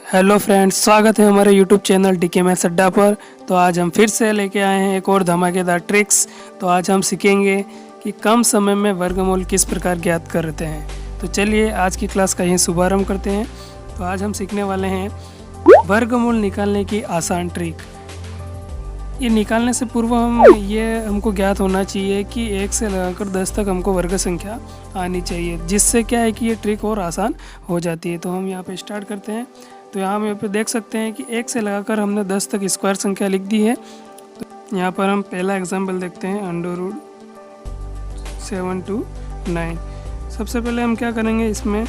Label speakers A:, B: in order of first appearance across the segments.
A: Hello friends, स्वागत है हमारे यूट्यूब चैनल डीके मैथ्स अड्डा पर। तो आज हम फिर से लेके आए हैं एक और धमाकेदार ट्रिक्स। तो आज हम सीखेंगे कि कम समय में वर्गमूल किस प्रकार ज्ञात करते हैं। तो चलिए आज की क्लास का यहीं शुभारंभ करते हैं। तो आज हम सीखने वाले हैं वर्गमूल निकालने की आसान ट्रिक। ये निकालने से पूर्व हमको ज्ञात होना चाहिए कि 1 से लगाकर 10 तक हमको वर्ग संख्या आनी चाहिए, जिससे क्या है कि ये ट्रिक और आसान हो जाती है। तो हम यहाँ पे स्टार्ट करते हैं। तो यहाँ पे देख सकते हैं कि 1 से लगाकर हमने 10 तक स्क्वायर संख्या लिख दी है। तो यहाँ पर हम पहला एग्जाम्पल देखते हैं, √7 to 9। सबसे पहले हम क्या करेंगे, इसमें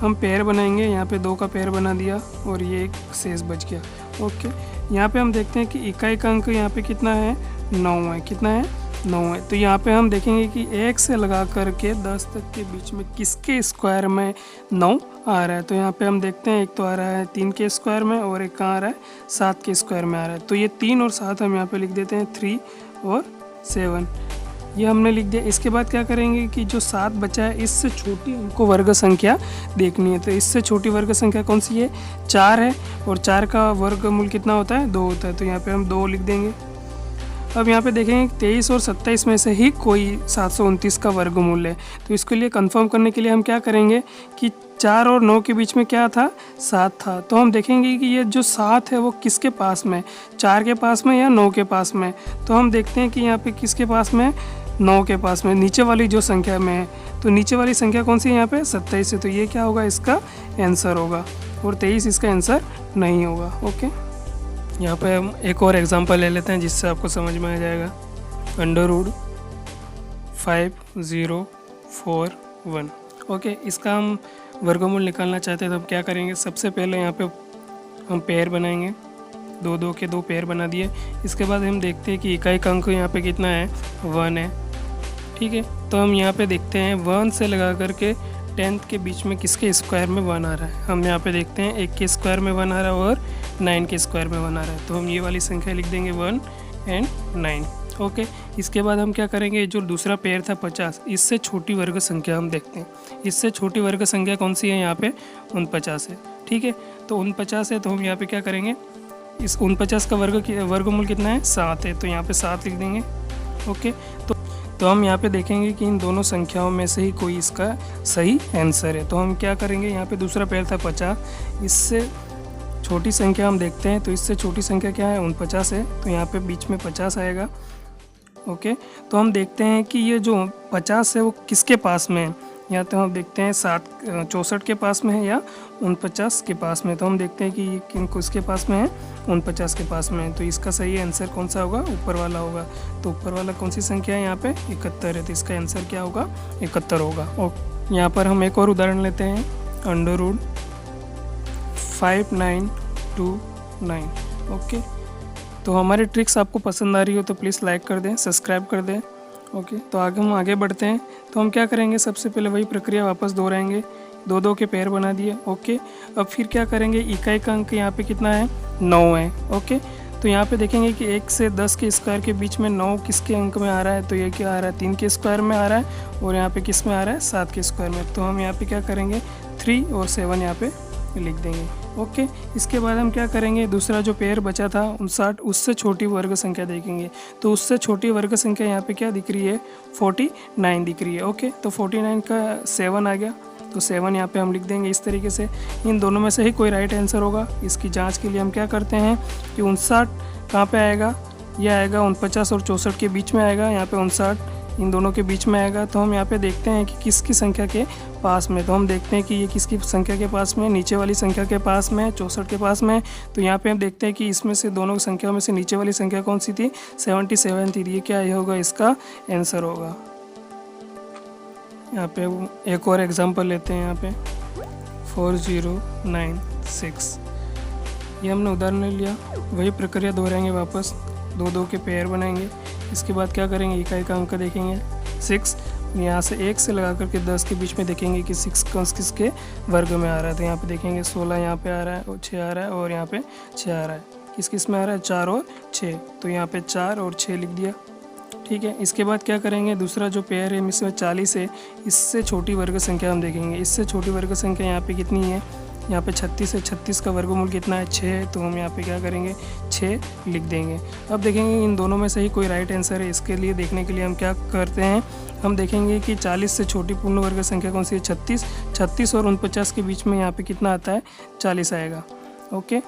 A: हम पेयर बनाएंगे। यहाँ पे 2 का पेयर बना दिया और ये एक शेष बच गया। ओके, यहाँ पे हम देखते हैं कि इकाई का अंक यहाँ पे कितना है, 9 है। कितना है, 9 है। तो यहाँ पे हम देखेंगे कि 1 से लगा करके 10 तक के बीच में किसके स्क्वायर में 9 आ रहा है। तो यहाँ पे हम देखते हैं, एक तो आ रहा है 3 के स्क्वायर में और एक कहाँ आ रहा है, 7 के स्क्वायर में आ रहा है। तो ये 3 और 7 हम यहाँ पे लिख देते हैं, 3 और 7 ये हमने लिख दिया। इसके बाद क्या करेंगे कि जो 7 बचा है, इससे छोटी हमको वर्ग संख्या देखनी है। तो इससे छोटी वर्ग संख्या कौन सी है, 4 है। और 4 का वर्गमूल कितना होता है, 2 होता है। तो यहाँ पे हम 2 लिख देंगे। अब यहाँ पे देखेंगे 23 और 27 में से ही कोई 729 का वर्गमूल है। तो इसके लिए कंफर्म करने के लिए हम क्या करेंगे कि 4 और 9 के बीच में क्या था, 7 था। तो हम देखेंगे कि ये जो 7 है वो किसके पास में, 4 के पास में या 9 के पास में। तो हम देखते हैं कि यहाँ पे किसके पास में, 9 के पास में, नीचे वाली जो संख्या में है। तो नीचे वाली संख्या कौन सी है, यहाँ पे 27 है। तो ये क्या होगा, इसका आंसर होगा। और 23 इसका आंसर नहीं होगा। ओके, यहाँ पे हम एक और एग्जांपल ले लेते हैं जिससे आपको समझ में आ जाएगा। √5041। ओके, इसका हम वर्गमूल निकालना चाहते हैं तो हम क्या करेंगे, सबसे पहले यहाँ पे हम पेयर बनाएंगे। 2 के 2 पेयर बना दिए। इसके बाद हम देखते हैं कि इकाई का अंक यहाँ पे कितना है, 1 है। ठीक है, तो हम यहाँ पे देखते हैं 1 से लगा करके 10 के बीच में किसके स्क्वायर में 1 आ रहा है। हम यहाँ पे देखते हैं 1 के स्क्वायर में 1 आ रहा है और 9 के स्क्वायर में 1 आ रहा है। तो हम ये वाली संख्या लिख देंगे, 1 और 9। ओके, इसके बाद हम क्या करेंगे, जो दूसरा पेयर था 50, इससे छोटी वर्ग संख्या हम देखते हैं। इससे छोटी वर्ग संख्या कौन सी है, यहाँ पे 49 है। ठीक है, तो 49 है। तो हम यहाँ पे क्या करेंगे, इस 49 का वर्गमूल कितना है, 7 है। तो यहाँ पे 7 लिख देंगे। ओके, तो हम यहाँ पे देखेंगे कि इन दोनों संख्याओं में से ही कोई इसका सही आंसर है। तो हम क्या करेंगे, यहाँ पे दूसरा पेयर था 50, इससे छोटी संख्या हम देखते हैं। तो इससे छोटी संख्या क्या है, 49 है। तो यहाँ पे बीच में 50 आएगा। ओके, तो हम देखते हैं कि ये जो 50 है वो किसके पास में है। यहाँ तो हम देखते हैं 64 के पास में है या 49 के पास में। तो हम देखते हैं कि ये किसके पास में है, 49 के पास में है। तो इसका सही आंसर कौन सा होगा, ऊपर वाला होगा। तो ऊपर वाला कौन सी संख्या है, यहाँ पे 71 है। तो इसका आंसर क्या होगा, 71 होगा। और यहाँ पर हम एक और उदाहरण लेते हैं, √5929। ओके, तो हमारी ट्रिक्स आपको पसंद आ रही हो तो प्लीज़ लाइक कर दें, सब्सक्राइब कर दें। ओके, तो हम आगे बढ़ते हैं। तो हम क्या करेंगे, सबसे पहले वही प्रक्रिया वापस दोहराएंगे। 2 के पेयर बना दिए। ओके, अब फिर क्या करेंगे, इकाई का अंक यहाँ पे कितना है, 9 है। ओके, तो यहाँ पे देखेंगे कि 1 से 10 के स्क्वायर के बीच में 9 किसके अंक में आ रहा है। तो ये क्या आ रहा है, 3 के स्क्वायर में आ रहा है। और यहाँ पे किस में आ रहा है, 7 के स्क्वायर में। तो हम यहाँ पे क्या करेंगे, 3 और 7 यहाँ पे लिख देंगे। ओके, इसके बाद हम क्या करेंगे, दूसरा जो पेयर बचा था 59, उससे छोटी वर्ग संख्या देखेंगे। तो उससे छोटी वर्ग संख्या यहाँ पे क्या दिख रही है, 49 दिख रही है। ओके, तो 49 का 7 आ गया। तो 7 यहाँ पे हम लिख देंगे इस तरीके से। इन दोनों में से ही कोई राइट आंसर होगा। इसकी जांच के लिए हम क्या करते हैं कि 59 कहाँ पे आएगा, यह आएगा 49 और 64 के बीच में आएगा। यहाँ पे 59 इन दोनों के बीच में आएगा। तो हम यहाँ पे देखते हैं कि किसकी संख्या के पास में। तो हम देखते हैं कि ये किसकी संख्या के पास में, नीचे वाली संख्या के पास में, 64 के पास में। तो यहाँ पे हम देखते हैं कि इसमें से दोनों संख्याओं में से नीचे वाली संख्या कौन सी थी, 77 थी। ये क्या होगा, इसका आंसर होगा। यहाँ पे एक और एग्जांपल लेते हैं। यहाँ पे 4096 ये हमने उदाहरण ले लिया। वही प्रक्रिया दोहराएंगे वापस। 2 के पेयर बनाएंगे। इसके बाद क्या करेंगे, इकाई का अंक देखेंगे 6। यहाँ से 1 से लगा करके 10 के बीच में देखेंगे कि 6 किसके वर्ग में आ रहा है। तो यहाँ पे देखेंगे 16 यहाँ पे आ रहा है और 6 आ रहा है और यहाँ पे 6 आ रहा है। किस में आ रहा है, 4 और 6। तो यहाँ पे 4 और 6 लिख दिया। ठीक है। इसके बाद क्या करेंगे, दूसरा जो पेयर है इसमें 40 है, इससे छोटी वर्ग संख्या हम देखेंगे। इससे छोटी वर्ग संख्या यहाँ पे कितनी है, यहाँ पे 36 है। 36 का वर्गमूल कितना है, 6 है। तो हम यहाँ पे क्या करेंगे, 6 लिख देंगे। अब देखेंगे इन दोनों में से ही कोई राइट आंसर है। इसके लिए देखने के लिए हम क्या करते हैं, हम देखेंगे कि 40 से छोटी पूर्ण वर्ग संख्या कौन सी है, 36। 36 और 49 के बीच में यहाँ पे कितना आता है, 40 आएगा। ओके,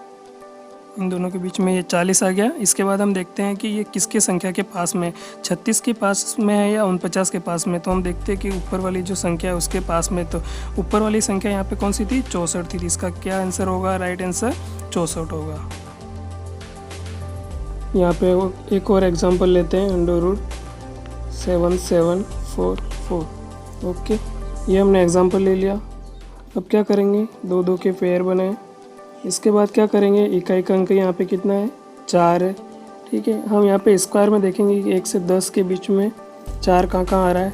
A: इन दोनों के बीच में ये 40 आ गया। इसके बाद हम देखते हैं कि ये किसके संख्या के पास में, 36 के पास में है या 49 के पास में। तो हम देखते हैं कि ऊपर वाली जो संख्या है उसके पास में, तो ऊपर वाली संख्या यहाँ पे कौन सी थी, 64 थी। इसका क्या आंसर होगा, राइट आंसर 64 होगा। यहाँ पे एक और एग्जांपल लेते हैं, √7744। ओके, ये हमने एग्जांपल ले लिया। अब क्या करेंगे, 2 के पेयर बनाए। इसके बाद क्या करेंगे, इकाई का अंक यहाँ पे कितना है, 4 है। ठीक है, हम यहाँ पे स्क्वायर में देखेंगे कि 1 से 10 के बीच में 4 कहाँ आ रहा है,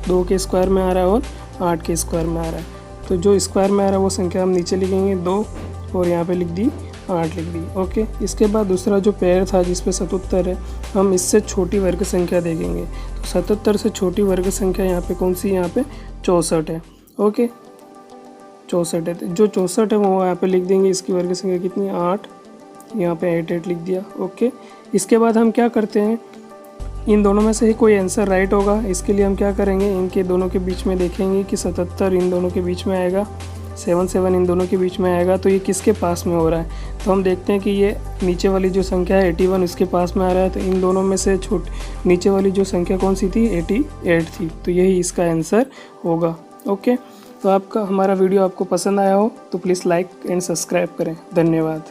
A: 2 के स्क्वायर में आ रहा है और 8 के स्क्वायर में आ रहा है। तो जो स्क्वायर में आ रहा है वो संख्या हम नीचे लिखेंगे 2 और यहाँ पे लिख दी 8 लिख दी। ओके, इसके बाद दूसरा जो पेयर था जिसपे 77 है, हम इससे छोटी वर्ग संख्या देखेंगे। तो 77 से छोटी वर्ग संख्या यहाँ पे कौन सी, यहाँ पे 64 है। ओके, 64 है। जो 64 है वो यहाँ पे लिख देंगे। इसकी वर्ग संख्या कितनी है, 8। यहाँ पे 8 लिख दिया। ओके, इसके बाद हम क्या करते हैं, इन दोनों में से ही कोई आंसर राइट होगा। इसके लिए हम क्या करेंगे, इनके दोनों के बीच में देखेंगे कि 77 इन दोनों के बीच में आएगा, 77 इन दोनों के बीच में आएगा। तो ये किसके पास में हो रहा है, तो हम देखते हैं कि ये नीचे वाली जो संख्या है 81 इसके पास में आ रहा है। तो इन दोनों में से नीचे वाली जो संख्या कौन सी थी, 88 थी। तो यही इसका आंसर होगा। ओके, तो आपका हमारा वीडियो आपको पसंद आया हो तो प्लीज़ लाइक एंड सब्सक्राइब करें। धन्यवाद।